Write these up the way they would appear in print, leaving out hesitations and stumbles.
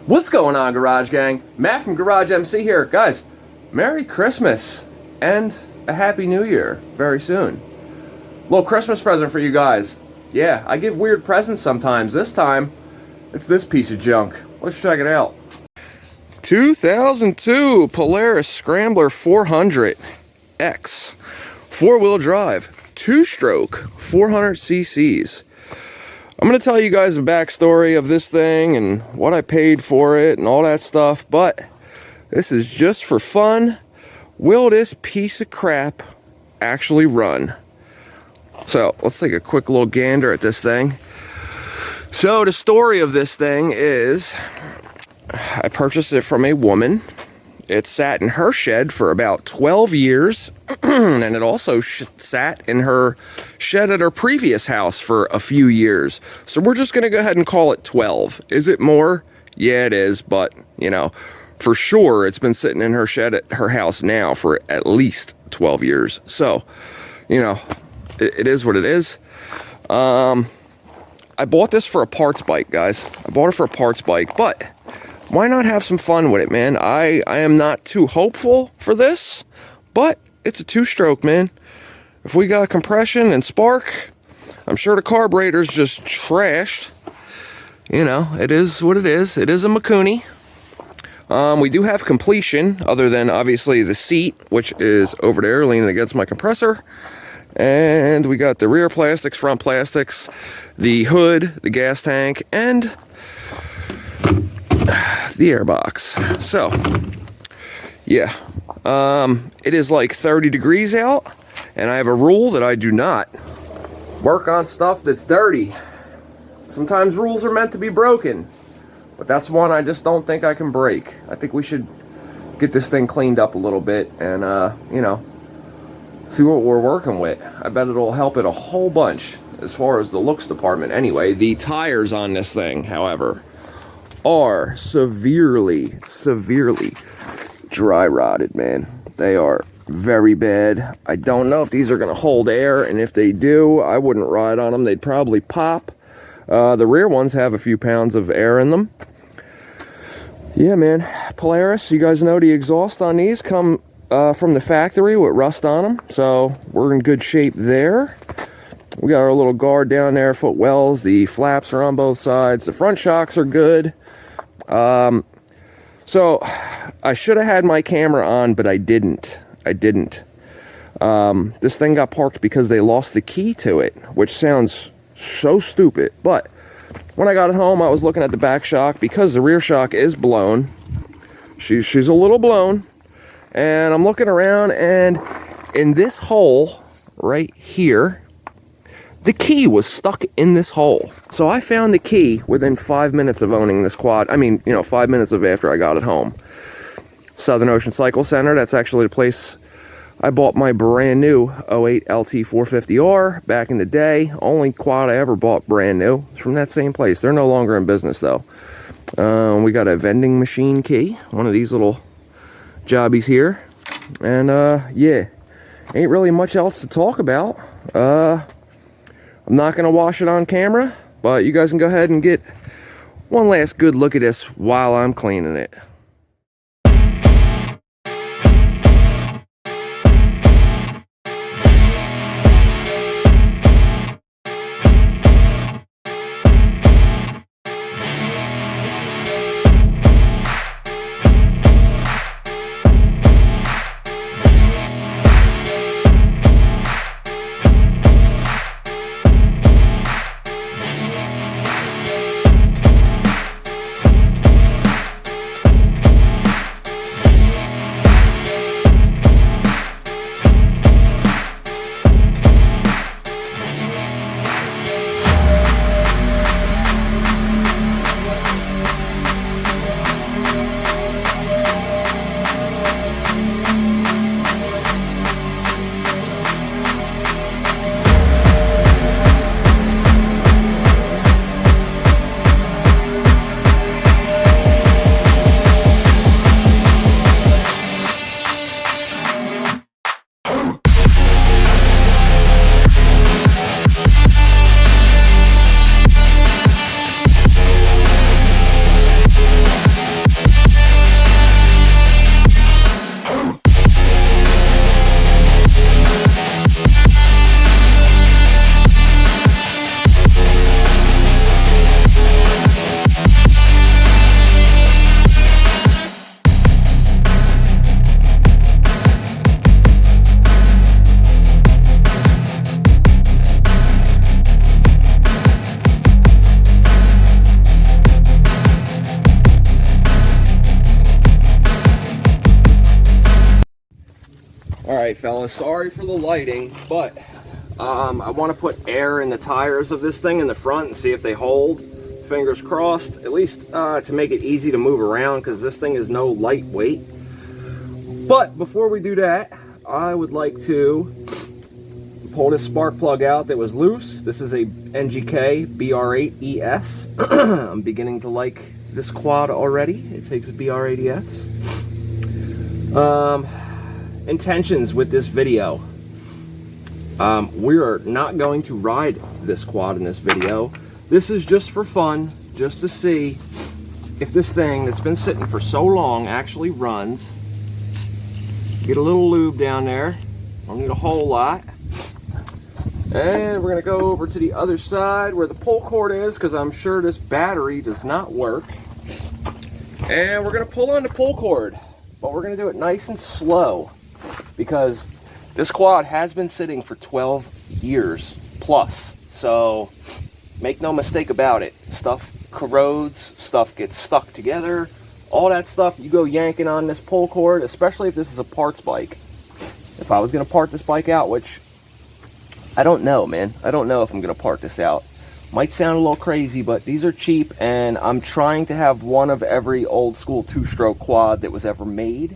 What's going on, Garage Gang? Matt from GarageMC here. Guys, Merry Christmas and a Happy New Year very soon. Little Christmas present for you guys. Yeah, I give weird presents sometimes. This time, it's this piece of junk. Let's check it out. 2002 Polaris Scrambler 400X. Four-wheel drive, two-stroke, 400 cc's. I'm going to tell you guys the backstory of this thing and what I paid for it and all that stuff, but this is just for fun. Will this piece of crap actually run? So let's take a quick little gander at this thing. So the story of this thing is I purchased it from a woman. It sat in her shed for about 12 years, and it also sat in her shed at her previous house for a few years. So we're just going to go ahead and call it 12. Is it more? Yeah, it is, but, you know, for sure it's been sitting in her shed at her house now for at least 12 years. So, you know, it is what it is. I bought this for a parts bike, guys. I bought it for a parts bike, but why not have some fun with it, man? I am not too hopeful for this, but it's a two-stroke, man. If we got compression and spark, I'm sure the carburetor's just trashed. You know, it is what it is. It is a Makuni. We do have completion, other than obviously the seat, which is over there leaning against my compressor. And we got the rear plastics, front plastics, the hood, the gas tank, and the airbox. So yeah, it is like 30 degrees out, and I have a rule that I do not work on stuff that's dirty. Sometimes rules are meant to be broken, but that's one I just don't think I can break. I think we should get this thing cleaned up a little bit and you know, see what we're working with. I bet it'll help it a whole bunch as far as the looks department. Anyway, the tires on this thing, however, are severely dry rotted, man. They are very bad. I don't know if these are going to hold air, and if they do, I wouldn't ride on them. They'd probably pop. The rear ones have a few pounds of air in them. Yeah, man. Polaris, you guys know the exhaust on these come from the factory with rust on them, so we're in good shape there. We got our little guard down there, footwells. The flaps are on both sides. The front shocks are good. So I should have had my camera on, but I didn't. This thing got parked because they lost the key to it, which sounds so stupid. But when I got it home, I was looking at the back shock because the rear shock is blown. She's a little blown. And I'm looking around, and in this hole right here, the key was stuck in this hole. So I found the key within 5 minutes of owning this quad. I mean, you know, 5 minutes of after I got it home. Southern Ocean Cycle Center, that's actually the place I bought my brand new 08 LT 450R back in the day. Only quad I ever bought brand new. It's from that same place. They're no longer in business, though. We got a vending machine key, one of these little jobbies here. And, yeah, ain't really much else to talk about. I'm not going to wash it on camera, but you guys can go ahead and get one last good look at this while I'm cleaning it. Alright fellas, sorry for the lighting, but I want to put air in the tires of this thing in the front and see if they hold. Fingers crossed, at least to make it easy to move around, because this thing is no lightweight. But before we do that, I would like to pull this spark plug out that was loose. This is a NGK BR8ES. I'm beginning to like this quad already. It takes a BR8ES. Intentions with this video. We are not going to ride this quad in this video. This is just for fun, just to see if this thing that's been sitting for so long actually runs. Get a little lube down there. Don't need a whole lot. And we're gonna go over to the other side where the pull cord is, because I'm sure this battery does not work. And we're gonna pull on the pull cord, but we're gonna do it nice and slow, because this quad has been sitting for 12 years plus. So make no mistake about it. Stuff corrodes, stuff gets stuck together, all that stuff. You go yanking on this pull cord, especially if this is a parts bike. If I was gonna part this bike out, which I don't know, man. I don't know if I'm gonna part this out. Might sound a little crazy, but these are cheap, and I'm trying to have one of every old school two-stroke quad that was ever made.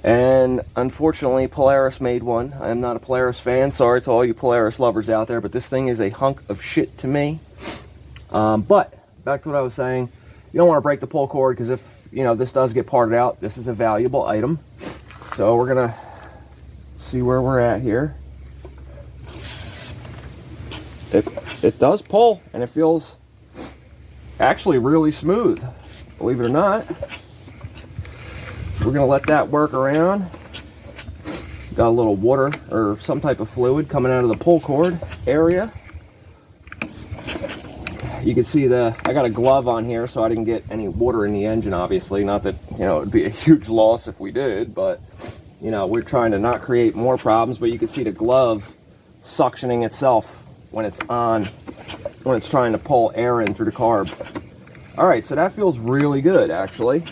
And unfortunately, Polaris made one. I am not a Polaris fan. Sorry to all you Polaris lovers out there, but this thing is a hunk of shit to me. But back to what I was saying, you don't want to break the pull cord, because if this does get parted out, this is a valuable item. So we're gonna see where we're at here. It does pull, and it feels actually really smooth, believe it or not. We're gonna let that work around. Got a little water or some type of fluid coming out of the pull cord area. You can see I got a glove on here, so I didn't get any water in the engine, obviously. Not that it would be a huge loss if we did, but we're trying to not create more problems. But you can see the glove suctioning itself when it's on, when it's trying to pull air in through the carb. All right, so that feels really good, actually.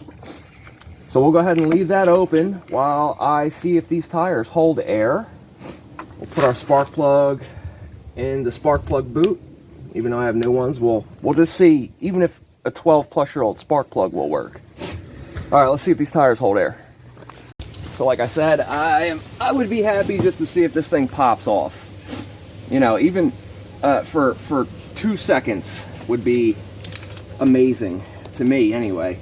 So we'll go ahead and leave that open while I see if these tires hold air. We'll put our spark plug in the spark plug boot. Even though I have new ones, we'll just see, even if a 12-plus-year-old spark plug will work. All right, let's see if these tires hold air. So like I said, I would be happy just to see if this thing pops off. Even for 2 seconds would be amazing to me anyway.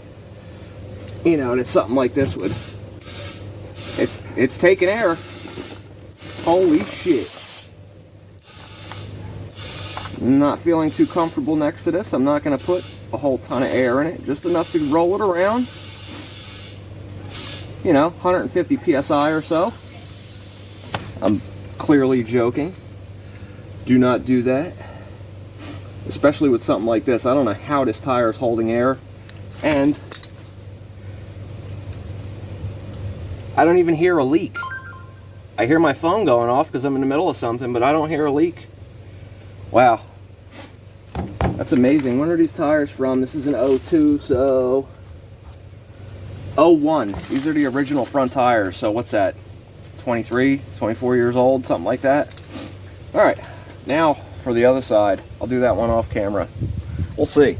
And it's something like this would, it's taking air. Holy shit. I'm not feeling too comfortable next to this. I'm not going to put a whole ton of air in it, just enough to roll it around. 150 psi or so. I'm clearly joking. Do not do that, especially with something like this. I don't know how this tire is holding air, and I don't even hear a leak. I hear my phone going off because I'm in the middle of something, but I don't hear a leak. Wow, that's amazing. When are these tires from? This is an 02, so 01. These are the original front tires. So what's that? 23, 24 years old, something like that. All right. Now for the other side. I'll do that one off camera. We'll see.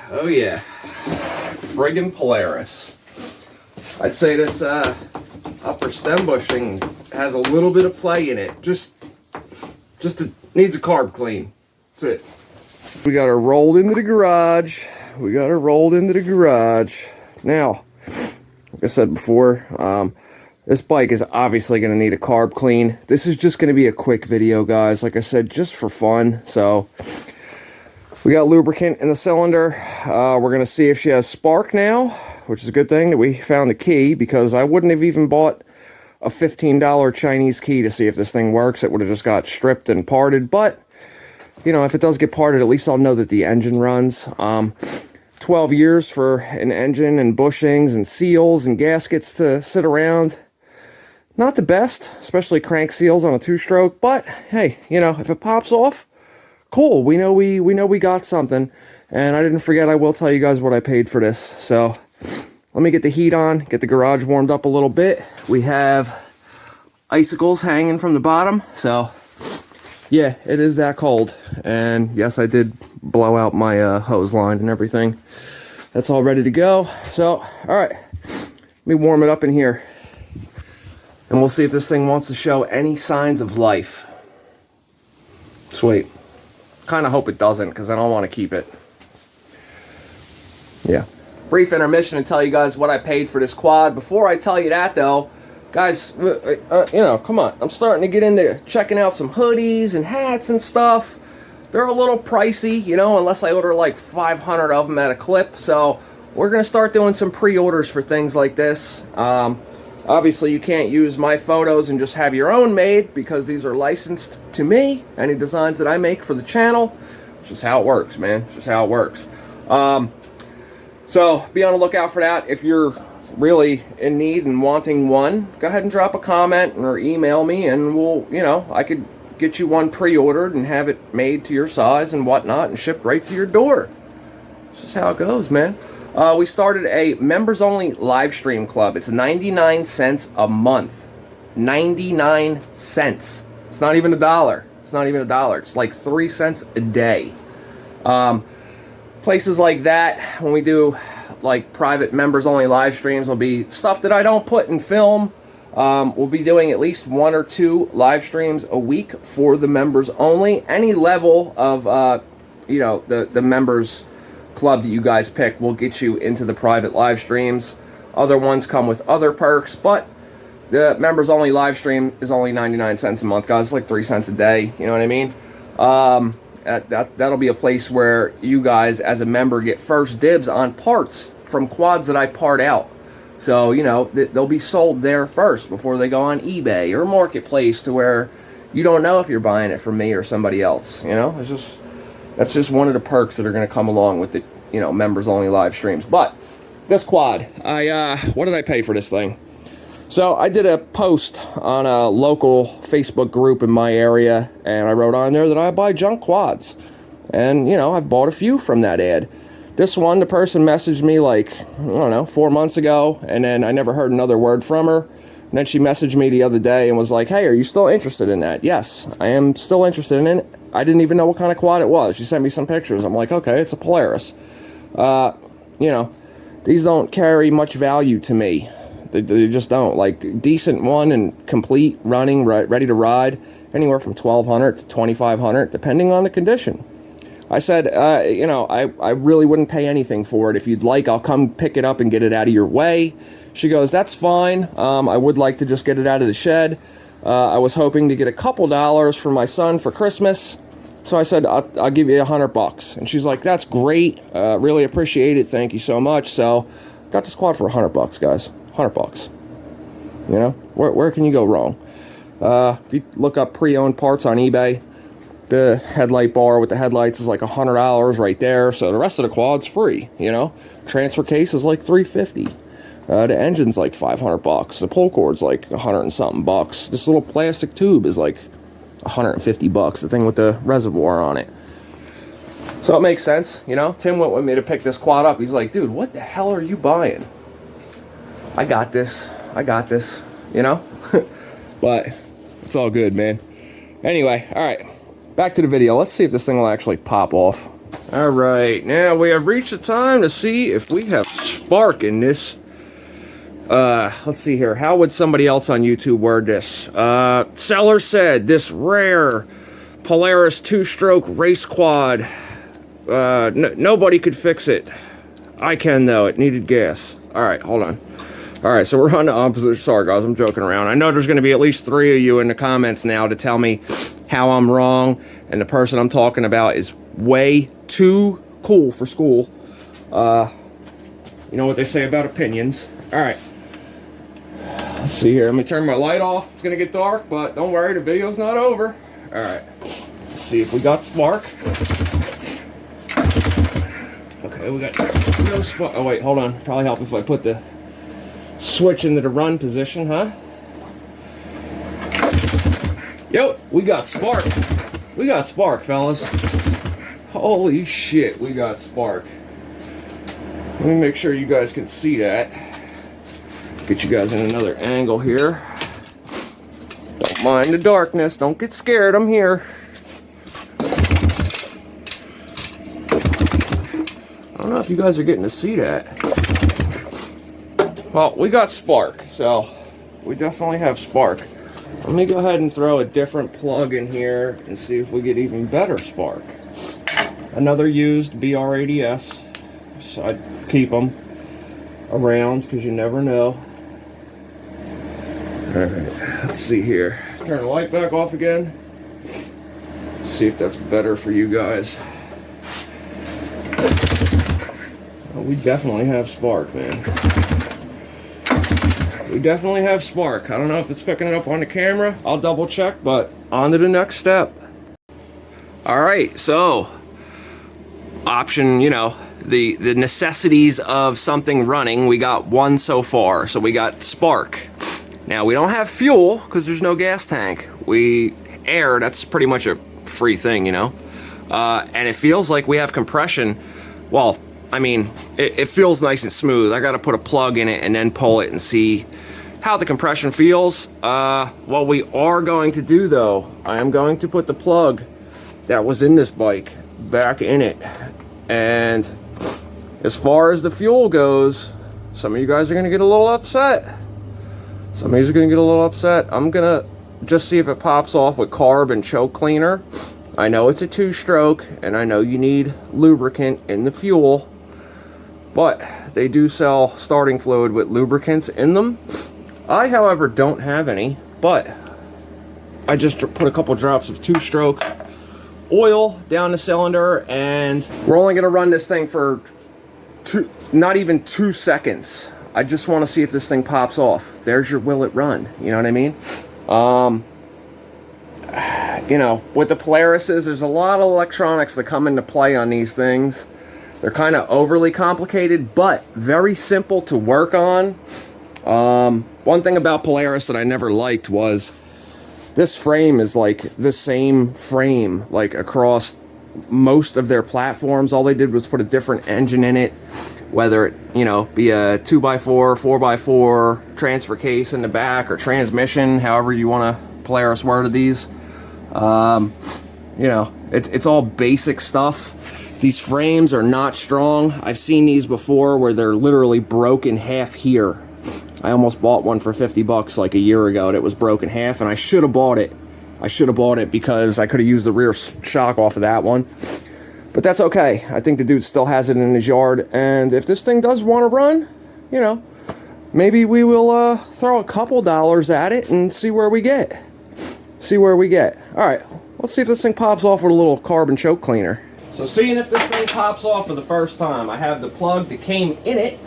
Oh yeah, friggin' Polaris. I'd say this upper stem bushing has a little bit of play in it. Just needs a carb clean. That's it. We got her rolled into the garage. Now, like I said before, this bike is obviously going to need a carb clean. This is just going to be a quick video, guys. Like I said, just for fun. So we got lubricant in the cylinder. We're going to see if she has spark now, which is a good thing that we found the key, because I wouldn't have even bought a $15 Chinese key to see if this thing works. It would have just got stripped and parted. But if it does get parted, at least I'll know that the engine runs. 12 years for an engine and bushings and seals and gaskets to sit around. Not the best, especially crank seals on a 2-stroke, but hey, you know, if it pops off, cool. We know we got something. And I didn't forget, I will tell you guys what I paid for this. So let me get the heat on, get the garage warmed up a little bit. We have icicles hanging from the bottom, so yeah, it is that cold. And yes, I did blow out my hose line and everything. That's all ready to go. So, all right, let me warm it up in here. And we'll see if this thing wants to show any signs of life. Sweet. Kind of hope it doesn't, because I don't want to keep it. Yeah. Brief intermission to tell you guys what I paid for this quad. Before I tell you that, though, guys, you know, come on. I'm starting to get into checking out some hoodies and hats and stuff. They're a little pricey, you know, unless I order like 500 of them at a clip. So we're going to start doing some pre-orders for things like this. Obviously, you can't use my photos and just have your own made, because these are licensed to me. Any designs that I make for the channel, it's just how it works, man. It's just how it works. So be on the lookout for that. If you're really in need and wanting one, go ahead and drop a comment or email me, and we'll, you know, I could get you one pre-ordered and have it made to your size and whatnot and shipped right to your door. It's just how it goes, man. We started a members-only live stream club. It's 99 cents a month. 99 cents. It's not even $1. It's not even $1. It's like 3 cents a day. Places like that, when we do like private members-only live streams, will be stuff that I don't put in film. We'll be doing at least 1 or 2 live streams a week for the members only. Any level of, you know, the members club that you guys pick will get you into the private live streams. Other ones come with other perks, but the members only live stream is only 99 cents a month, guys. It's like 3 cents a day, you know what I mean? That'll be a place where you guys as a member get first dibs on parts from quads that I part out. So, you know, they'll be sold there first before they go on eBay or Marketplace, to where you don't know if you're buying it from me or somebody else, you know? It's just, that's just one of the perks that are going to come along with the, you know, members only live streams. But this quad, what did I pay for this thing? So I did a post on a local Facebook group in my area, and I wrote on there that I buy junk quads. And, you know, I've bought a few from that ad. This one, the person messaged me like, I don't know, 4 months ago, and then I never heard another word from her. And then she messaged me the other day and was like, hey, are you still interested in that? Yes, I am still interested in it. I didn't even know what kind of quad it was. She sent me some pictures. I'm like, okay, it's a Polaris. You know, these don't carry much value to me. They just don't. Like, decent one and complete, running, ready to ride, anywhere from $1,200 to $2,500, depending on the condition. I said, you know, I really wouldn't pay anything for it. If you'd like, I'll come pick it up and get it out of your way. She goes, that's fine. I would like to just get it out of the shed. I was hoping to get a couple dollars for my son for Christmas. So I said, I'll give you $100. And she's like, that's great. Really appreciate it. Thank you so much. So got this quad for $100, guys. $100. You know, where can you go wrong? If you look up pre-owned parts on eBay, the headlight bar with the headlights is like $100 right there. So the rest of the quad's free, you know. Transfer case is like $350. The engine's like $500. The pull cord's like $100 and something bucks. This little plastic tube is like $150. The thing with the reservoir on it. So it makes sense, you know. Tim went with me to pick this quad up. He's like, dude, what the hell are you buying? I got this, you know. But it's all good, man. Anyway, all right. Back to the video. Let's see if this thing will actually pop off. All right, now we have reached the time to see if we have spark in this. Let's see here. How would somebody else on YouTube word this? Seller said this rare Polaris 2-stroke race quad. Nobody could fix it. I can, though. It needed gas. All right, hold on. All right, so we're on the opposite. Sorry, guys, I'm joking around. I know there's going to be at least 3 of you in the comments now to tell me how I'm wrong, and the person I'm talking about is way too cool for school. You know what they say about opinions. All right. Let's see here. Let me turn my light off. It's going to get dark, but don't worry, the video's not over. All right. Let's see if we got spark. Okay, we got no spark. Oh, wait, hold on. Probably help if I put the switch into the run position, huh? Yo, we got spark. We got spark, fellas. Holy shit, we got spark. Let me make sure you guys can see that. Get you guys in another angle here. Don't mind the darkness. Don't get scared. I'm here. I don't know if you guys are getting to see that. Well, we got spark, so we definitely have spark. Let me go ahead and throw a different plug in here and see if we get even better spark. Another used BR80S. So I'd keep them around because you never know. Alright, let's see here. Turn the light back off again. See if that's better for you guys. Well, we definitely have spark, man. We definitely have spark. I don't know if it's picking it up on the camera. I'll double check, but on to the next step. Alright, so option, you know, the necessities of something running, we got one so far. So we got spark. Now we don't have fuel because there's no gas tank. Air, that's pretty much a free thing, you know. And it feels like we have compression. Well, I mean, it feels nice and smooth. I got to put a plug in it and then pull it and see how the compression feels. What we are going to do though, I am going to put the plug that was in this bike back in it. And as far as the fuel goes, some of you guys are going to get a little upset. Some of you are going to get a little upset. I'm going to just see if it pops off with carb and choke cleaner. I know it's a 2-stroke, and I know you need lubricant in the fuel, but they do sell starting fluid with lubricants in them. I, however, don't have any, but I just put a couple drops of 2-stroke oil down the cylinder, and we're only going to run this thing for not even 2 seconds. I just want to see if this thing pops off. There's your will it run, you know what I mean? You know, with the Polarises, there's a lot of electronics that come into play on these things. They're kind of overly complicated, but very simple to work on. One thing about Polaris that I never liked was this frame is like the same frame like across most of their platforms. All they did was put a different engine in it, whether it, you know, be a 2x4, 4x4 transfer case in the back or transmission, however you want to Polaris worded these. You know, it's all basic stuff. These frames are not strong. I've seen these before where they're literally broken half here. I almost bought one for 50 bucks like a year ago and it was broken half, and I should have bought it. I should have bought it because I could have used the rear shock off of that one. But that's okay. I think the dude still has it in his yard, and if this thing does want to run, you know, maybe we will throw a couple dollars at it and see where we get. See where we get. Alright, let's see if this thing pops off with a little carbon choke cleaner. So seeing if this thing pops off for the first time, I have the plug that came in it.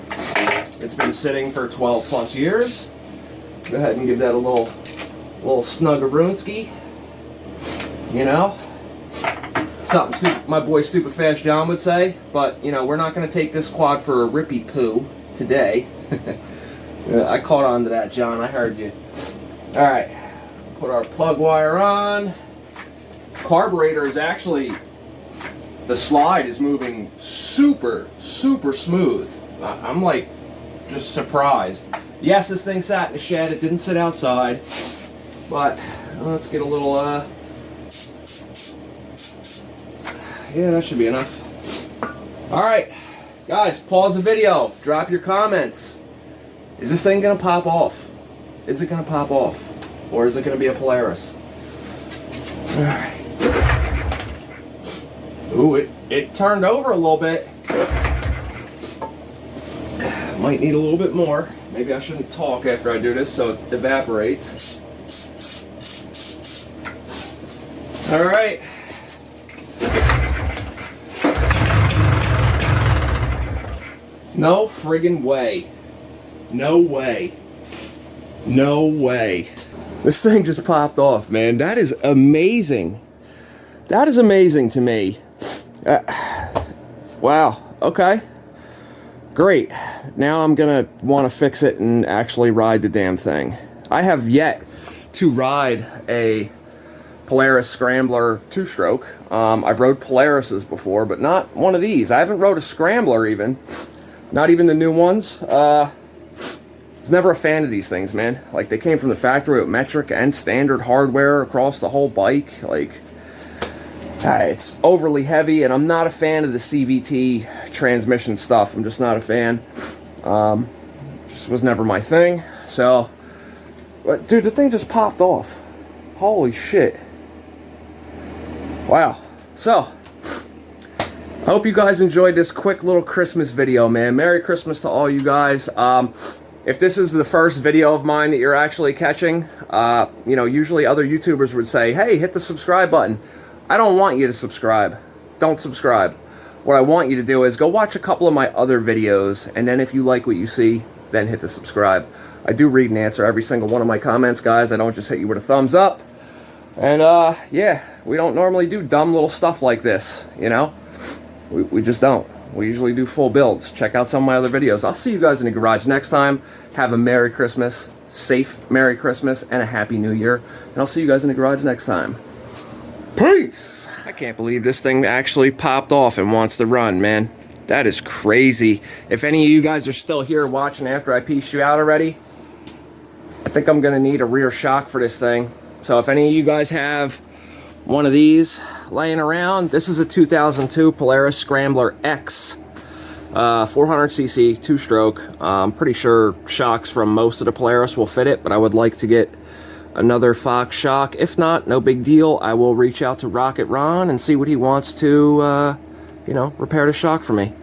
It's been sitting for 12 plus years. Go ahead and give that a little snuggaroonski. You know? Something my boy Stupid Fast John would say. But, you know, we're not going to take this quad for a rippy poo today. I caught on to that, John. I heard you. Alright. Put our plug wire on. Carburetor is actually, the slide is moving super smooth. I'm like just surprised. Yes, this thing sat in the shed, it didn't sit outside, but let's get a little yeah, that should be enough. Alright guys, pause the video, drop your comments. Is this thing gonna pop off? Is it gonna pop off? Or is it going to be a Polaris? Alright. Ooh, it turned over a little bit. Might need a little bit more. Maybe I shouldn't talk after I do this so it evaporates. Alright. No friggin' way. No way. No way. This thing just popped off, man. That is amazing. That is amazing to me. Wow. Okay. Great. Now I'm going to want to fix it and actually ride the damn thing. I have yet to ride a Polaris Scrambler 2-stroke. I've rode Polaris's before, but not one of these. I haven't rode a Scrambler even. Not even the new ones. I was never a fan of these things, man. Like, they came from the factory with metric and standard hardware across the whole bike. Like, it's overly heavy, and I'm not a fan of the CVT transmission stuff. I'm just not a fan. Just was never my thing. So, but dude, the thing just popped off. Holy shit. Wow. So, I hope you guys enjoyed this quick little Christmas video, man. Merry Christmas to all you guys. If this is the first video of mine that you're actually catching, you know, usually other YouTubers would say, hey, hit the subscribe button. I don't want you to subscribe. Don't subscribe. What I want you to do is go watch a couple of my other videos, and then if you like what you see, then hit the subscribe. I do read and answer every single one of my comments, guys. I don't just hit you with a thumbs up. And, yeah, we don't normally do dumb little stuff like this, you know? We just don't. We usually do full builds. Check out some of my other videos. I'll see you guys in the garage next time. Have a Merry Christmas, safe Merry Christmas, and a Happy New Year. And I'll see you guys in the garage next time. Peace! I can't believe this thing actually popped off and wants to run, man. That is crazy. If any of you guys are still here watching after I pieced you out already, I think I'm going to need a rear shock for this thing. So if any of you guys have one of these laying around, this is a 2002 Polaris Scrambler X. 400cc, 2-stroke. I'm pretty sure shocks from most of the Polaris will fit it, but I would like to get another Fox shock. If not, no big deal. I will reach out to Rocket Ron and see what he wants to, you know, repair the shock for me.